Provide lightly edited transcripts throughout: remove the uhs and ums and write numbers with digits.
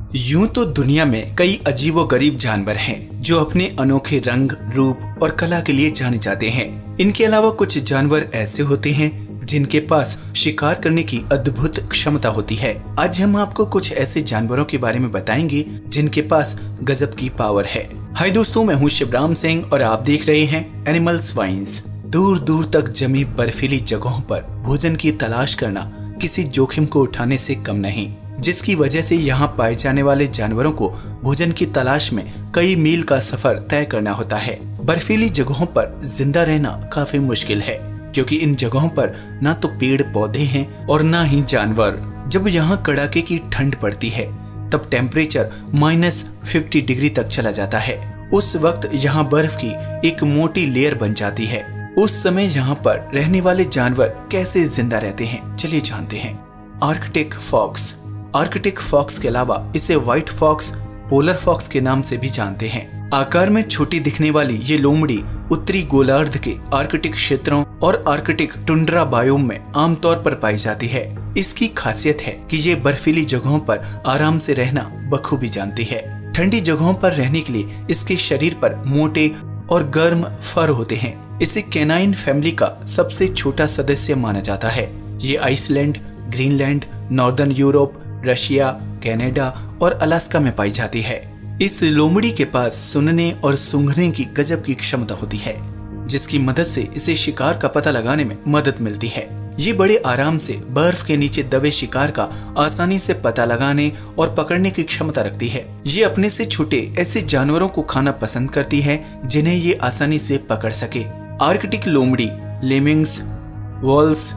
यूं तो दुनिया में कई अजीबोगरीब जानवर हैं जो अपने अनोखे रंग, रूप और कला के लिए जाने जाते हैं। इनके अलावा कुछ जानवर ऐसे होते हैं जिनके पास शिकार करने की अद्भुत क्षमता होती है। आज हम आपको कुछ ऐसे जानवरों के बारे में बताएंगे जिनके पास गजब की पावर है। हाय दोस्तों, मैं हूँ शिवराम सिंह और आप देख रहे हैं एनिमल्स वाइन्स। दूर दूर तक जमी बर्फीली जगहों पर भोजन की तलाश करना किसी जोखिम को उठाने से कम नहीं, जिसकी वजह से यहाँ पाए जाने वाले जानवरों को भोजन की तलाश में कई मील का सफर तय करना होता है। बर्फीली जगहों पर जिंदा रहना काफी मुश्किल है क्योंकि इन जगहों पर ना तो पेड़ पौधे हैं और ना ही जानवर। जब यहाँ कड़ाके की ठंड पड़ती है तब टेम्परेचर -50 डिग्री तक चला जाता है। उस वक्त यहाँ बर्फ की एक मोटी लेयर बन जाती है। उस समय यहाँ पर रहने वाले जानवर कैसे जिंदा रहते हैं, चलिए जानते हैं। Arctic fox. आर्कटिक फॉक्स के अलावा इसे व्हाइट फॉक्स, पोलर फॉक्स के नाम से भी जानते हैं। आकार में छोटी दिखने वाली ये लोमड़ी उत्तरी गोलार्ध के आर्कटिक क्षेत्रों और आर्कटिक टुंड्रा बायोम में आमतौर पर पाई जाती है। इसकी खासियत है कि ये बर्फीली जगहों पर आराम से रहना बखूबी जानती है। ठंडी जगहों पर रहने के लिए इसके शरीर पर मोटे और गर्म फर होते हैं। इसे कैनाइन फैमिली का सबसे छोटा सदस्य माना जाता है। ये Iceland, Greenland, northern Europe, Russia, Canada और अलास्का में पाई जाती है। इस लोमड़ी के पास सुनने और सूंघने की गजब की क्षमता होती है, जिसकी मदद से इसे शिकार का पता लगाने में मदद मिलती है। ये बड़े आराम से बर्फ के नीचे दबे शिकार का आसानी से पता लगाने और पकड़ने की क्षमता रखती है। ये अपने से छोटे ऐसे जानवरों को खाना पसंद करती है जिन्हें ये आसानी से पकड़ सके। आर्कटिक लोमड़ी लेमिंग्स, वॉल्स,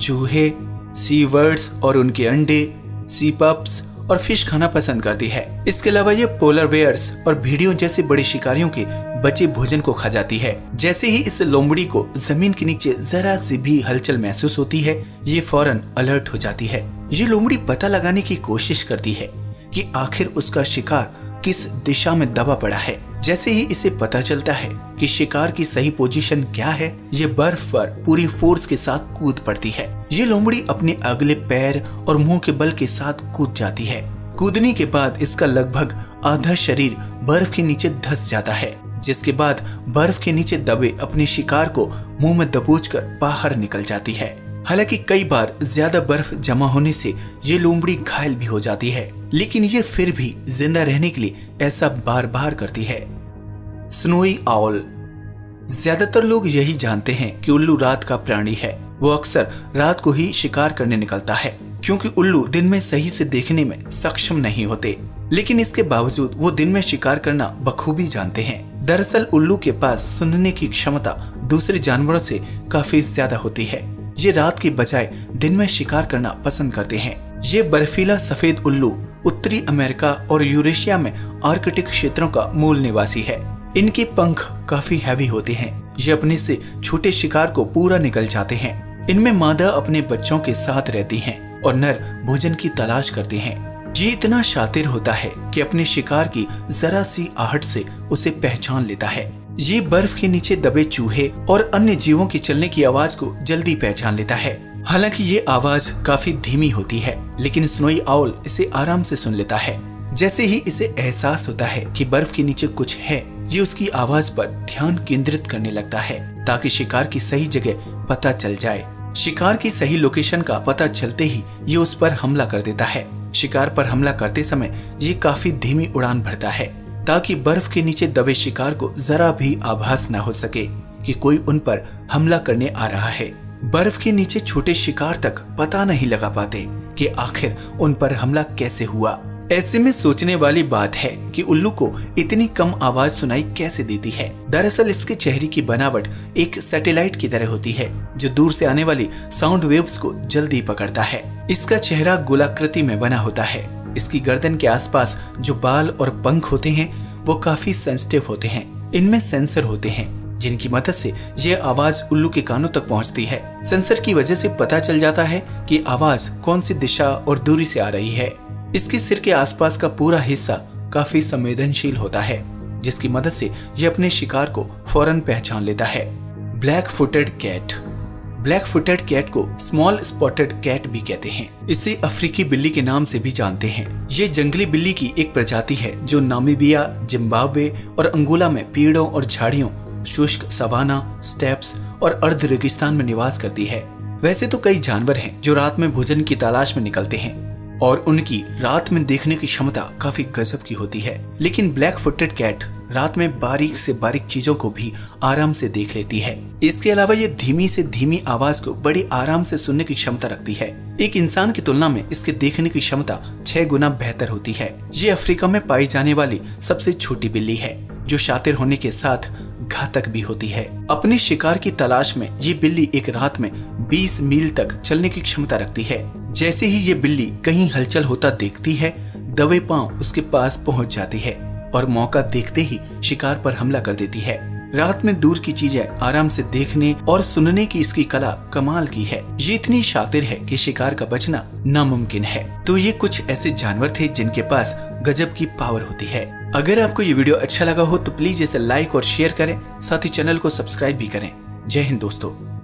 चूहे, सी वर्ड्स और उनके अंडे, सी पप्स और फिश खाना पसंद करती है। इसके अलावा ये पोलर बेयर्स और भेड़ियों जैसे बड़े शिकारियों के बचे भोजन को खा जाती है। जैसे ही इस लोमड़ी को जमीन के नीचे जरा सी भी हलचल महसूस होती है, ये फौरन अलर्ट हो जाती है। ये लोमड़ी पता लगाने की कोशिश करती है कि आखिर उसका शिकार किस दिशा में दबा पड़ा है। जैसे ही इसे पता चलता है कि शिकार की सही पोजीशन क्या है, ये बर्फ पर पूरी फोर्स के साथ कूद पड़ती है। ये लोमड़ी अपने अगले पैर और मुंह के बल के साथ कूद जाती है। कूदने के बाद इसका लगभग आधा शरीर बर्फ के नीचे धंस जाता है, जिसके बाद बर्फ के नीचे दबे अपने शिकार को मुंह में दबोचकर बाहर निकल जाती है। हालांकि कई बार ज्यादा बर्फ जमा होने से ये लोमड़ी घायल भी हो जाती है, लेकिन ये फिर भी जिंदा रहने के लिए ऐसा बार बार करती है। Snowy owl. ज्यादातर लोग यही जानते हैं कि उल्लू रात का प्राणी है। वो अक्सर रात को ही शिकार करने निकलता है क्योंकि उल्लू दिन में सही से देखने में सक्षम नहीं होते, लेकिन इसके बावजूद वो दिन में शिकार करना बखूबी जानते हैं। दरअसल उल्लू के पास सुनने की क्षमता दूसरे जानवरों से काफी ज्यादा होती है। ये रात की बजाय दिन में शिकार करना पसंद करते हैं। ये बर्फीला सफेद उल्लू उत्तरी अमेरिका और यूरेशिया में आर्कटिक क्षेत्रों का मूल निवासी है। इनके पंख काफी हैवी होते हैं। ये अपने से छोटे शिकार को पूरा निगल जाते हैं। इनमें मादा अपने बच्चों के साथ रहती हैं और नर भोजन की तलाश करते हैं। ये इतना शातिर होता है कि अपने शिकार की जरा सी आहट से उसे पहचान लेता है। ये बर्फ के नीचे दबे चूहे और अन्य जीवों की चलने की आवाज को जल्दी पहचान लेता है। हालांकि ये आवाज काफी धीमी होती है, लेकिन स्नोई आउल इसे आराम से सुन लेता है। जैसे ही इसे एहसास होता है कि बर्फ के नीचे कुछ है, ये उसकी आवाज पर ध्यान केंद्रित करने लगता है ताकि शिकार की सही जगह पता चल जाए। शिकार की सही लोकेशन का पता चलते ही ये उस पर हमला कर देता है। शिकार पर हमला करते समय ये काफी धीमी उड़ान भरता है ताकि बर्फ के नीचे दबे शिकार को जरा भी आभास न हो सके कि कोई उन पर हमला करने आ रहा है। बर्फ के नीचे छोटे शिकार तक पता नहीं लगा पाते कि आखिर उन पर हमला कैसे हुआ। ऐसे में सोचने वाली बात है कि उल्लू को इतनी कम आवाज सुनाई कैसे देती है। दरअसल इसके चेहरे की बनावट एक सैटेलाइट की तरह होती है जो दूर से आने वाली साउंड वेव्स को जल्दी पकड़ता है। इसका चेहरा गोलाकृति में बना होता है। इसकी गर्दन के आसपास जो बाल और पंख होते हैं वो काफी सेंसिटिव होते हैं। इनमें सेंसर होते हैं जिनकी मदद से ये आवाज उल्लू के कानों तक पहुंचती है। सेंसर की वजह से पता चल जाता है कि आवाज कौन सी दिशा और दूरी से आ रही है। इसके सिर के आसपास का पूरा हिस्सा काफी संवेदनशील होता है, जिसकी मदद से यह अपने शिकार को फौरन पहचान लेता है। Black footed cat. Black footed cat को स्मॉल स्पॉटेड कैट भी कहते हैं। इसे अफ्रीकी बिल्ली के नाम से भी जानते हैं। ये जंगली बिल्ली की एक प्रजाति है जो नामीबिया, जिम्बाब्वे और अंगोला में पेड़ों और झाड़ियों, शुष्क सवाना, स्टेप्स और अर्ध रेगिस्तान में निवास करती है। वैसे तो कई जानवर हैं जो रात में भोजन की तलाश में निकलते हैं और उनकी रात में देखने की क्षमता काफी गजब की होती है, लेकिन ब्लैक फुटेड कैट रात में बारीक से बारीक चीजों को भी आराम से देख लेती है। इसके अलावा ये धीमी से धीमी आवाज को बड़ी आराम से सुनने की क्षमता रखती है। एक इंसान की तुलना में इसके देखने की क्षमता 6 गुना बेहतर होती है। ये अफ्रीका में पाई जाने वाली सबसे छोटी बिल्ली है जो शातिर होने के साथ घातक भी होती है। अपने शिकार की तलाश में ये बिल्ली एक रात में 20 मील तक चलने की क्षमता रखती है। जैसे ही ये बिल्ली कहीं हलचल होता देखती है, दबे पांव उसके पास पहुंच जाती है और मौका देखते ही शिकार पर हमला कर देती है। रात में दूर की चीजें आराम से देखने और सुनने की इसकी कला कमाल की है। ये इतनी शातिर है कि शिकार का बचना नामुमकिन है। तो ये कुछ ऐसे जानवर थे जिनके पास गजब की पावर होती है। अगर आपको ये वीडियो अच्छा लगा हो तो प्लीज इसे लाइक और शेयर करें, साथ ही चैनल को सब्सक्राइब भी करें। जय हिंद दोस्तों।